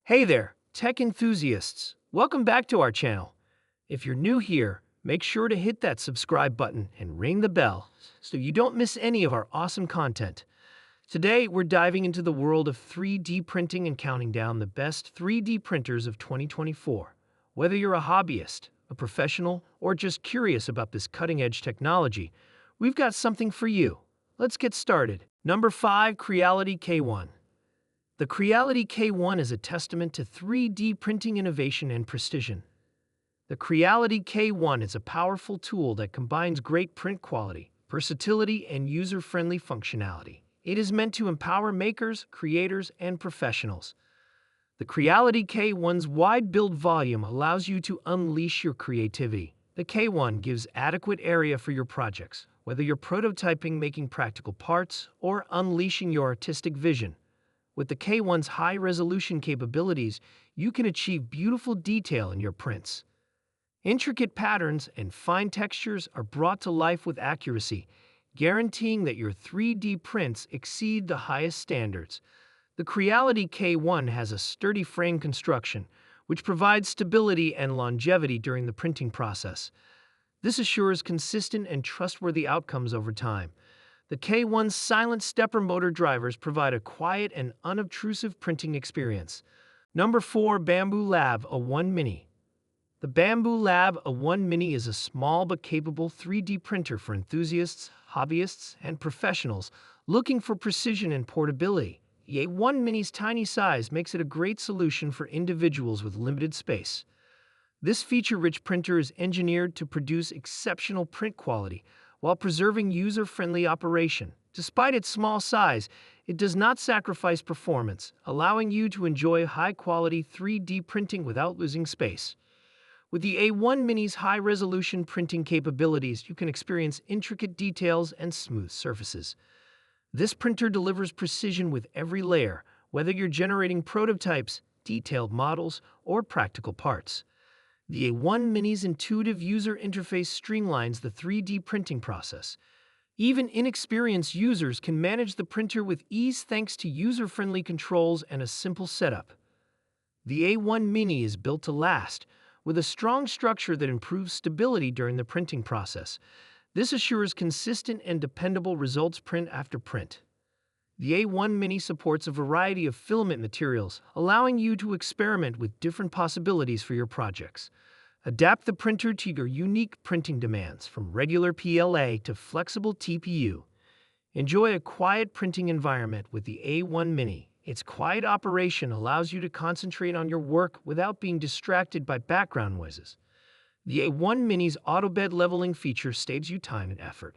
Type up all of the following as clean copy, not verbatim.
Hey there, tech enthusiasts. Welcome back to our channel. If you're new here, make sure to hit that subscribe button and ring the bell so you don't miss any of our awesome content. Today, we're diving into the world of 3D printing and counting down the best 3D printers of 2024. Whether you're a hobbyist, a professional, or just curious about this cutting-edge technology, we've got something for you. Let's get started. Number 5. Creality K1. The Creality K1 is a testament to 3D printing innovation and precision. The Creality K1 is a powerful tool that combines great print quality, versatility, and user-friendly functionality. It is meant to empower makers, creators, and professionals. The Creality K1's wide build volume allows you to unleash your creativity. The K1 gives adequate area for your projects, whether you're prototyping, making practical parts, or unleashing your artistic vision. With the K1's high-resolution capabilities, you can achieve beautiful detail in your prints. Intricate patterns and fine textures are brought to life with accuracy, guaranteeing that your 3D prints exceed the highest standards. The Creality K1 has a sturdy frame construction, which provides stability and longevity during the printing process. This assures consistent and trustworthy outcomes over time. The K1's silent stepper motor drivers provide a quiet and unobtrusive printing experience. Number 4. Bamboo Lab A1 Mini. The Bamboo Lab A1 Mini is a small but capable 3D printer for enthusiasts, hobbyists, and professionals looking for precision and portability. The A1 Mini's tiny size makes it a great solution for individuals with limited space. This feature-rich printer is engineered to produce exceptional print quality while preserving user-friendly operation. Despite its small size, it does not sacrifice performance, allowing you to enjoy high-quality 3D printing without losing space. With the A1 Mini's high-resolution printing capabilities, you can experience intricate details and smooth surfaces. This printer delivers precision with every layer, whether you're generating prototypes, detailed models, or practical parts. The A1 Mini's intuitive user interface streamlines the 3D printing process. Even inexperienced users can manage the printer with ease thanks to user-friendly controls and a simple setup. The A1 Mini is built to last, with a strong structure that improves stability during the printing process. This assures consistent and dependable results print after print. The A1 Mini supports a variety of filament materials, allowing you to experiment with different possibilities for your projects. Adapt the printer to your unique printing demands, from regular PLA to flexible TPU. Enjoy a quiet printing environment with the A1 Mini. Its quiet operation allows you to concentrate on your work without being distracted by background noises. The A1 Mini's auto bed leveling feature saves you time and effort.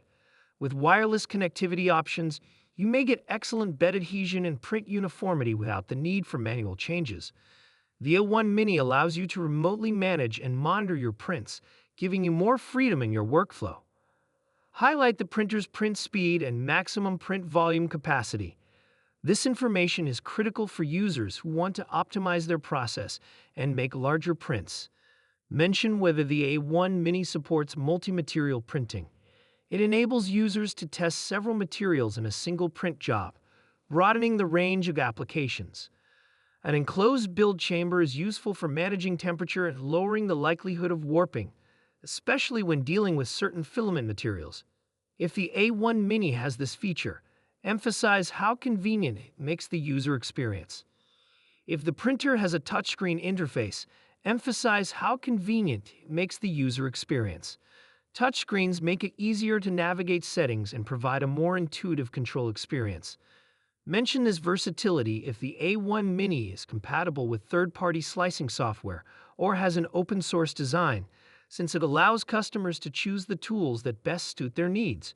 With wireless connectivity options, you may get excellent bed adhesion and print uniformity without the need for manual changes. The A1 Mini allows you to remotely manage and monitor your prints, giving you more freedom in your workflow. Highlight the printer's print speed and maximum print volume capacity. This information is critical for users who want to optimize their process and make larger prints. Mention whether the A1 Mini supports multi-material printing. It enables users to test several materials in a single print job, broadening the range of applications. An enclosed build chamber is useful for managing temperature and lowering the likelihood of warping, especially when dealing with certain filament materials. If the A1 Mini has this feature, emphasize how convenient it makes the user experience. If the printer has a touchscreen interface, emphasize how convenient it makes the user experience. Touchscreens make it easier to navigate settings and provide a more intuitive control experience. Mention this versatility if the A1 Mini is compatible with third-party slicing software or has an open-source design, since it allows customers to choose the tools that best suit their needs.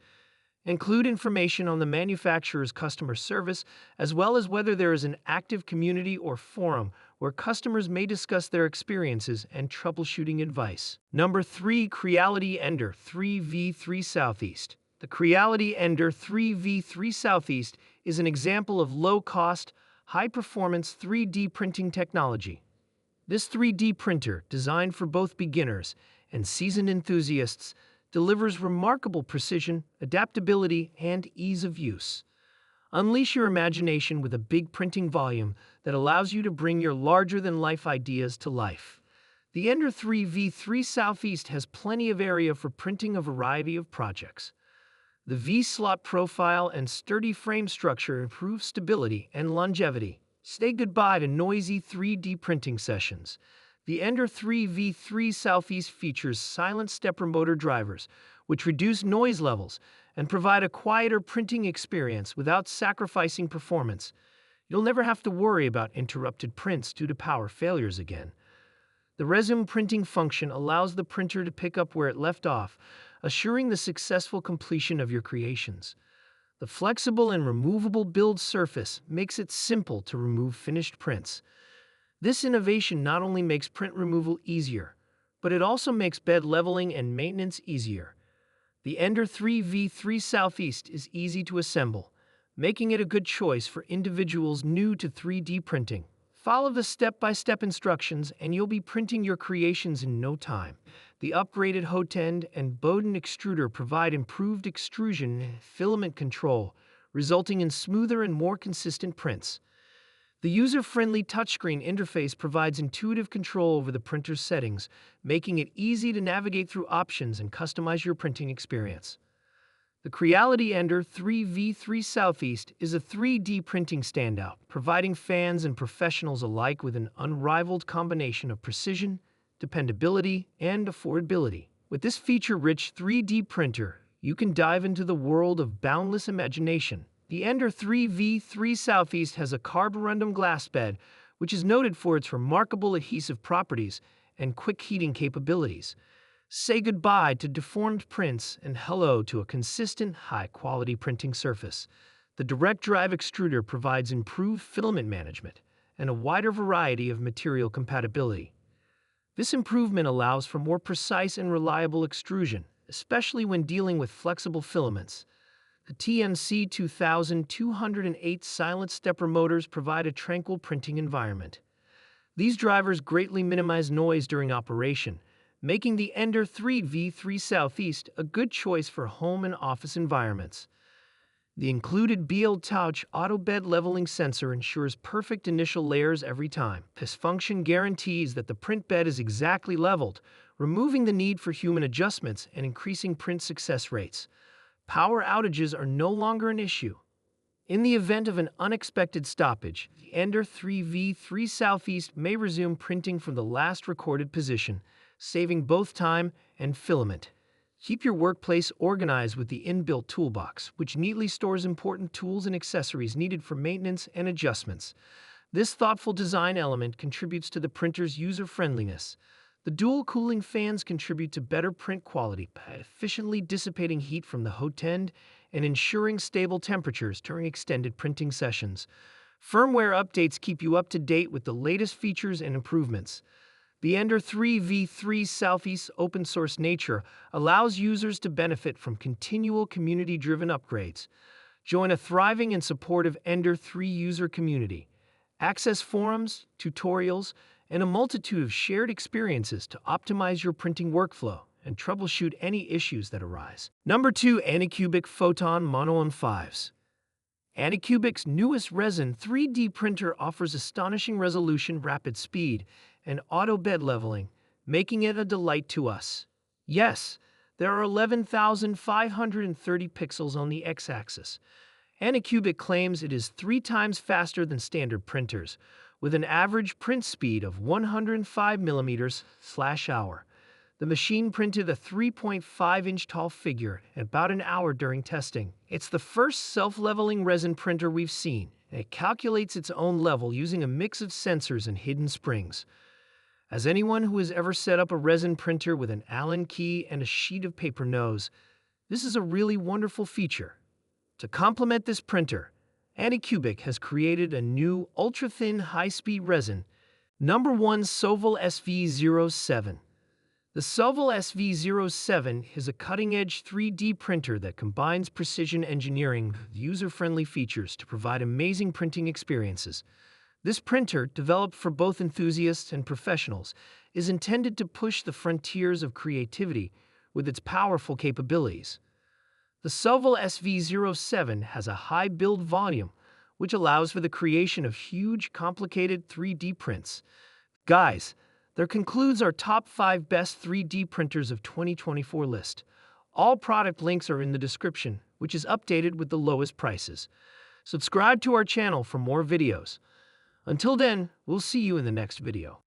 Include information on the manufacturer's customer service, as well as whether there is an active community or forum where customers may discuss their experiences and troubleshooting advice. Number 3. Creality Ender 3v3 Southeast. The Creality Ender 3v3 Southeast is an example of low-cost, high-performance 3D printing technology. This 3D printer, designed for both beginners and seasoned enthusiasts, delivers remarkable precision, adaptability, and ease of use. Unleash your imagination with a big printing volume that allows you to bring your larger-than-life ideas to life. The Ender 3 V3 Southeast has plenty of area for printing a variety of projects. The V-slot profile and sturdy frame structure improve stability and longevity. Say goodbye to noisy 3D printing sessions. The Ender 3 V3 Southeast features silent stepper motor drivers, which reduce noise levels and provide a quieter printing experience without sacrificing performance. You'll never have to worry about interrupted prints due to power failures again. The resume printing function allows the printer to pick up where it left off, assuring the successful completion of your creations. The flexible and removable build surface makes it simple to remove finished prints. This innovation not only makes print removal easier, but it also makes bed leveling and maintenance easier. The Ender 3 V3 Southeast is easy to assemble, making it a good choice for individuals new to 3D printing. Follow the step-by-step instructions and you'll be printing your creations in no time. The upgraded Hotend and Bowden extruder provide improved extrusion and filament control, resulting in smoother and more consistent prints. The user-friendly touchscreen interface provides intuitive control over the printer's settings, making it easy to navigate through options and customize your printing experience. The Creality Ender 3 V3 Southeast is a 3D printing standout, providing fans and professionals alike with an unrivaled combination of precision, dependability, and affordability. With this feature-rich 3D printer, you can dive into the world of boundless imagination. The Ender 3 V3 Southeast has a carborundum glass bed, which is noted for its remarkable adhesive properties and quick heating capabilities. Say goodbye to deformed prints and hello to a consistent, high-quality printing surface. The direct drive extruder provides improved filament management and a wider variety of material compatibility. This improvement allows for more precise and reliable extrusion, especially when dealing with flexible filaments. The TNC 2208 silent stepper motors provide a tranquil printing environment. These drivers greatly minimize noise during operation, making the Ender 3 V3 Southeast a good choice for home and office environments. The included BL Touch auto bed leveling sensor ensures perfect initial layers every time. This function guarantees that the print bed is exactly leveled, removing the need for human adjustments and increasing print success rates. Power outages are no longer an issue. In the event of an unexpected stoppage, the Ender 3 V3 Southeast may resume printing from the last recorded position, saving both time and filament. Keep your workplace organized with the inbuilt toolbox, which neatly stores important tools and accessories needed for maintenance and adjustments. This thoughtful design element contributes to the printer's user-friendliness. The dual cooling fans contribute to better print quality by efficiently dissipating heat from the Hotend and ensuring stable temperatures during extended printing sessions. Firmware updates keep you up to date with the latest features and improvements. The Ender 3 V3 Southeast's open-source nature allows users to benefit from continual community-driven upgrades. Join a thriving and supportive Ender 3 user community. Access forums, tutorials, and a multitude of shared experiences to optimize your printing workflow and troubleshoot any issues that arise. Number 2. Anycubic Photon Mono M5s. Anycubic's newest resin 3D printer offers astonishing resolution, rapid speed, and auto bed leveling, making it a delight to us. Yes, there are 11,530 pixels on the x-axis. Anycubic claims it is 3 times faster than standard printers, with an average print speed of 105 mm/hour. The machine printed a 3.5-inch tall figure in about an hour during testing. It's the first self-leveling resin printer we've seen, and it calculates its own level using a mix of sensors and hidden springs. As anyone who has ever set up a resin printer with an Allen key and a sheet of paper knows, this is a really wonderful feature. To complement this printer, Anycubic has created a new ultra-thin high-speed resin, number 1 Soval SV07. The Soval SV07 is a cutting-edge 3D printer that combines precision engineering with user-friendly features to provide amazing printing experiences. This printer, developed for both enthusiasts and professionals, is intended to push the frontiers of creativity with its powerful capabilities. The Sovol SV07 has a high build volume, which allows for the creation of huge, complicated 3D prints. Guys, there concludes our top 5 best 3D printers of 2024 list. All product links are in the description, which is updated with the lowest prices. Subscribe to our channel for more videos. Until then, we'll see you in the next video.